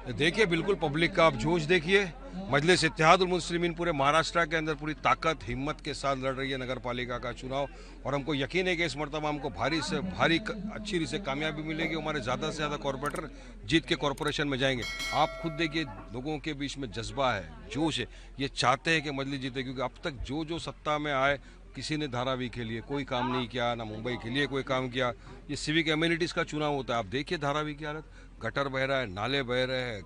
देखिए बिल्कुल पब्लिक का आप जोश देखिए। मजलिस इत्तेहादुल मुस्लिमीन पूरे महाराष्ट्र के अंदर पूरी ताकत हिम्मत के साथ लड़ रही है नगर पालिका का चुनाव। और हमको यकीन है कि इस मरतबा हमको भारी से भारी अच्छी से कामयाबी मिलेगी। हमारे ज़्यादा से ज़्यादा कॉरपोरेटर जीत के कॉरपोरेशन में जाएंगे। आप खुद देखिए लोगों के बीच में जज्बा है, जोश है, ये चाहते हैं कि मजलिस जीते, क्योंकि अब तक जो जो सत्ता में आए किसी ने धारावी के लिए कोई काम नहीं किया, ना मुंबई के लिए कोई काम किया। ये सिविक एम्यूनिटीज़ का चुनाव होता है। आप देखिए धारावी की हालत, गटर बह रहा है, नाले बह रहे हैं,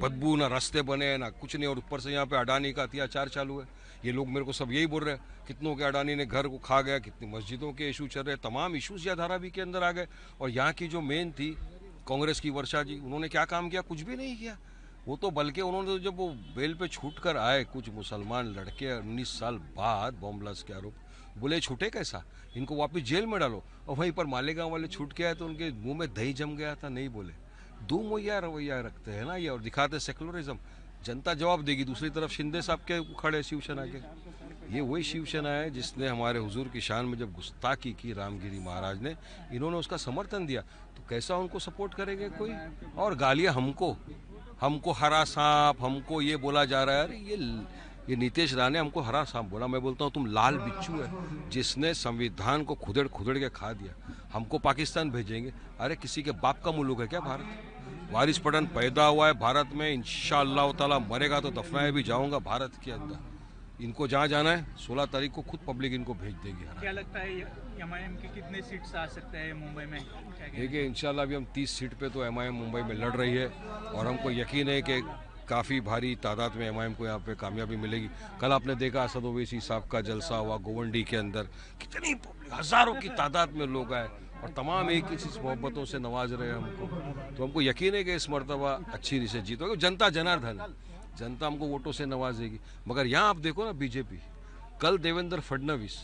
बदबू, ना रास्ते बने हैं, ना कुछ नहीं। और ऊपर से यहाँ पे अडानी का अत्याचार चालू है। ये लोग मेरे को सब यही बोल रहे हैं, कितनों के अडानी ने घर को खा गया, कितनी मस्जिदों के इशू चल रहे हैं, तमाम इशूज़ या धारावी के अंदर आ गए। और यहाँ की जो मेन थी कांग्रेस की वर्षा जी, उन्होंने क्या काम किया? कुछ भी नहीं किया। वो तो बल्कि उन्होंने तो जब वो बेल पे छूट कर आए कुछ मुसलमान लड़के 19 साल बाद बॉम्ब ब्लास्ट के आरोप, बोले छूटे कैसा, इनको वापस जेल में डालो। और वहीं पर मालेगांव वाले छूट के आए तो उनके मुंह में दही जम गया था, नहीं बोले। दो मुहैया रवैया रखते हैं ना ये, और दिखाते सेकुलरिज्म। जनता जवाब देगी। दूसरी तरफ शिंदे साहब के खड़े शिवसेना के, ये वही शिवसेना है जिसने हमारे हुजूर की शान में जब गुस्ताखी की रामगिरी महाराज ने, इन्होंने उसका समर्थन दिया। तो कैसा उनको सपोर्ट करेंगे कोई? और गालियां हमको हमको हरा सांप, हमको ये बोला जा रहा है। अरे ये नीतीश राणे हमको हरा सांप बोला, मैं बोलता हूँ तुम लाल बिच्छू है जिसने संविधान को खुदेड़ खुदेड़ के खा दिया। हमको पाकिस्तान भेजेंगे? अरे किसी के बाप का मुल्क है क्या भारत? वारिस पठान पैदा हुआ है भारत में, इंशाअल्लाह ताला मरेगा तो दफनाए भी जाऊंगा भारत के अंदर। इनको जहाँ जाना है 16 तारीख को खुद पब्लिक इनको भेज देगी। क्या लगता है एमआईएम के कितने सीट्स आ सकते हैं मुंबई में? देखिए इंशाल्लाह अभी हम 30 सीट पे तो एमआईएम मुंबई में लड़ रही है, और हमको यकीन है कि काफ़ी भारी तादाद में एमआईएम को यहाँ पे कामयाबी मिलेगी। कल आपने देखा असद ओवैसी साहब का जलसा हुआ गोवंडी के अंदर, कितनी पब्लिक, हज़ारों की तादाद में लोग आए, और तमाम एक ही चीज़ मोहब्बतों से नवाज रहे हैं हमको। तो हमको यकीन है कि इस मरतबा अच्छी से जीत होगी। जनता जनार्दन है, जनता हमको वोटों से नवाजेगी। मगर यहाँ आप देखो ना बीजेपी, कल देवेंद्र फडणवीस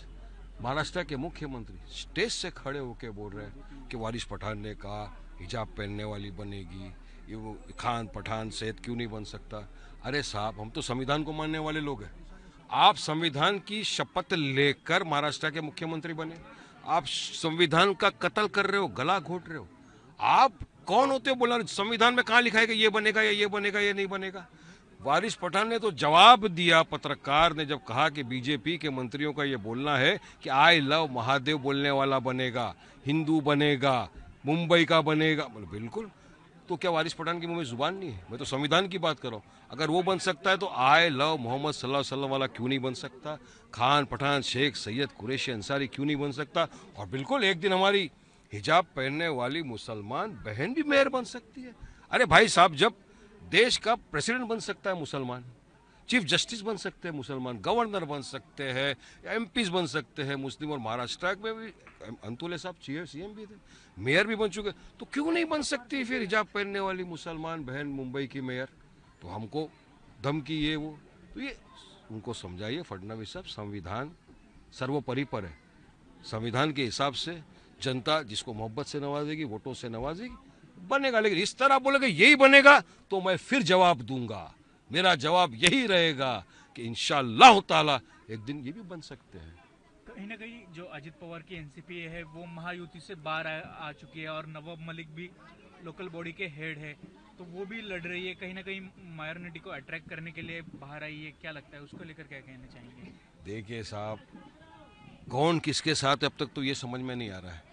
महाराष्ट्र के मुख्यमंत्री स्टेज से खड़े होकर बोल रहे हैं कि वारिस पठान ने कहा हिजाब पहनने वाली बनेगी, ये वो खान पठान सेठ क्यों नहीं बन सकता। अरे साहब, हम तो संविधान को मानने वाले लोग हैं। आप संविधान की शपथ लेकर महाराष्ट्र के मुख्यमंत्री बने, आप संविधान का कत्ल कर रहे हो, गला घोट रहे हो। आप कौन होते हो बोला? संविधान में कहाँ लिखा है कि ये बनेगा या ये बनेगा, ये नहीं बनेगा? वारिस पठान ने तो जवाब दिया, पत्रकार ने जब कहा कि बीजेपी के मंत्रियों का ये बोलना है कि आई लव महादेव बोलने वाला बनेगा, हिंदू बनेगा, मुंबई का बनेगा। बोले बिल्कुल। तो क्या वारिस पठान की मुंह में जुबान नहीं है? मैं तो संविधान की बात कर रहा हूँ। अगर वो बन सकता है तो आई लव मोहम्मद सल्लल्लाहु अलैहि वसल्लम वाला क्यों नहीं बन सकता? खान पठान शेख सैयद कुरैशी अंसारी क्यों नहीं बन सकता? और बिल्कुल एक दिन हमारी हिजाब पहनने वाली मुसलमान बहन भी मेयर बन सकती है। अरे भाई साहब, जब देश का प्रेसिडेंट बन सकता है मुसलमान, चीफ जस्टिस बन सकते हैं मुसलमान, गवर्नर बन सकते हैं, एमपीज बन सकते हैं मुस्लिम, और महाराष्ट्र में भी अंतुले साहब सीएम भी थे, मेयर भी बन चुके, तो क्यों नहीं बन सकती फिर हिजाब पहनने वाली मुसलमान बहन मुंबई की मेयर? तो हमको धमकी ये वो, तो ये उनको समझाइए फडणवीस साहब, संविधान सर्वोपरि पर है। संविधान के हिसाब से जनता जिसको मोहब्बत से नवाजेगी, वोटों से नवाजेगी, बनेगा। लेकिन इस तरह बोलेगा यही बनेगा तो मैं फिर जवाब दूंगा। मेरा जवाब यही रहेगा कि इंशाअल्लाह ताला एक दिन ये भी बन सकते हैं। कहीं ना कहीं जो अजित पवार की एनसीपी है वो महायुति से बाहर आ चुकी है, और नवाब मलिक भी लोकल बॉडी के हेड है, तो वो भी लड़ रही है। कहीं ना कहीं माइनॉरिटी को अट्रैक्ट करने के लिए बाहर आई है। क्या लगता है, उसको लेकर क्या कहना चाहेंगे? देखिए साहब, कौन किसके साथ अब तक तो ये समझ में नहीं आ रहा है।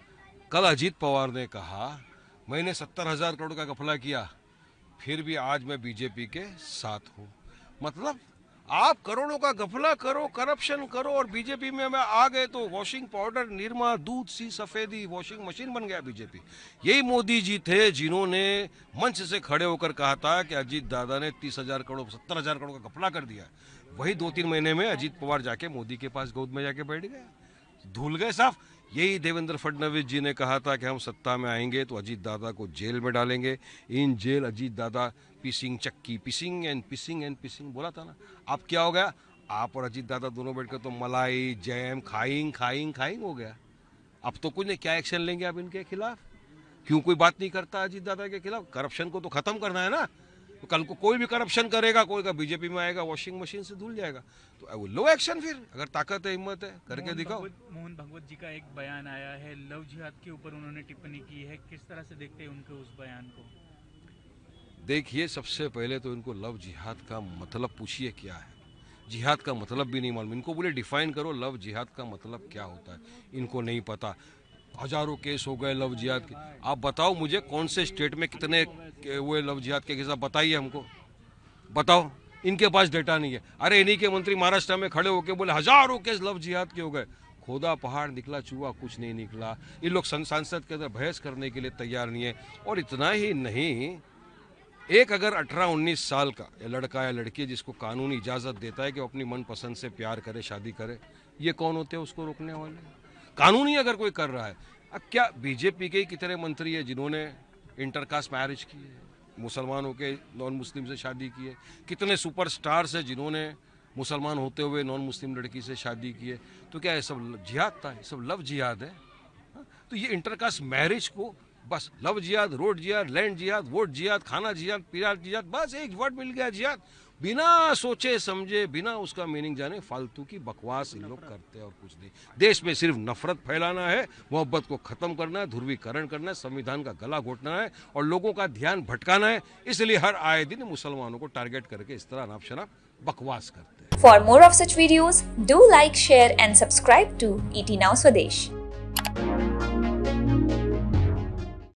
कल अजीत पवार ने कहा मैंने 70,000 करोड़ का घपला किया, फिर भी आज मैं बीजेपी के साथ हूँ। मतलब आप करोड़ों का घपला करो, करप्शन करो, और बीजेपी में आ गए तो वॉशिंग पाउडर, निरमा, दूध सी सफेदी, वॉशिंग मशीन बन गया बीजेपी। यही मोदी जी थे जिन्होंने मंच से खड़े होकर कहा था कि अजीत दादा ने 30,000 करोड़ 70,000 करोड़ का घपला कर दिया। वही 2-3 महीने में अजीत पवार जाके मोदी के पास गोद में जाके बैठ गए, धुल गए साफ। यही देवेंद्र फडणवीस जी ने कहा था कि हम सत्ता में आएंगे तो अजीत दादा को जेल में डालेंगे, इन जेल अजीत दादा पिसिंग चक्की, pissing and pissing and pissing बोला था ना। अब क्या हो गया? आप और अजीत दादा दोनों बैठकर तो मलाई जैम खाइंग खाइंग खाइंग हो गया। अब तो कुछ नहीं, क्या एक्शन लेंगे आप इनके खिलाफ? क्यों कोई बात नहीं करता अजीत दादा के खिलाफ? करप्शन को तो खत्म करना है ना। तो कल को कोई भी करप्शन करेगा, कोई का बीजेपी में आएगा, वॉशिंग मशीन से धुल जाएगा। तो वो लो एक्शन, फिर अगर ताकत है, हिम्मत है, करके दिखाओ। मोहन भगवत जी का एक बयान आया है, लव जिहाद के ऊपर उन्होंने टिप्पणी की है, किस तरह से देखते हैं उनके उस बयान को? देखिए, सबसे पहले तो इनको लव जिहाद का मतलब पूछिए क्या है। जिहाद का मतलब भी नहीं मालूम। इनको बोले डिफाइन करो लव जिहाद का मतलब क्या होता है, इनको नहीं पता। हजारों केस हो गए लव जिहाद के। आप बताओ मुझे कौन से स्टेट में कितने हुए लव जिहाद के केस, आप बताइए हमको, बताओ। इनके पास डेटा नहीं है। अरे इन्हीं के मंत्री महाराष्ट्र में खड़े होकर बोले हजारों केस लव जिहाद के हो गए। खोदा पहाड़ निकला चूहा कुछ नहीं निकला। ये लोग सांसद के अंदर बहस करने के लिए तैयार नहीं है। और इतना ही नहीं, एक अगर 18-19 साल का लड़का या लड़की है जिसको कानून इजाज़त देता है कि वो अपनी मनपसंद से प्यार करे, शादी करे, ये कौन होते हैं उसको रोकने वाले? कानून ही अगर कोई कर रहा है। अब क्या बीजेपी के ही कितने मंत्री है जिन्होंने इंटरकास्ट मैरिज की है, मुसलमानों के नॉन मुस्लिम से शादी की है? कितने सुपरस्टार्स है जिन्होंने मुसलमान होते हुए नॉन मुस्लिम लड़की से शादी की है? तो क्या ये सब जिहाद था? ये सब लव जिहाद है? तो ये इंटरकास्ट मैरिज को बस लव जिहाद, रोड जिहाद, लैंड जिहाद, वोट जिहाद, खाना जिहाद, पीरार जिहाद, बस एक वर्ड मिल गया जिहाद। बिना सोचे समझे, बिना उसका मीनिंग जाने फालतू की बकवास इन लोग करते हैं और कुछ नहीं। देश में सिर्फ नफरत फैलाना है, मोहब्बत को खत्म करना है, ध्रुवीकरण करना है, संविधान का गला घोटना है और लोगों का ध्यान भटकाना है। इसलिए हर आए दिन मुसलमानों को टारगेट करके इस तरह अनाप शनाप बकवास करते हैं। For more of such videos, do like, share and subscribe to ET Now Swadesh.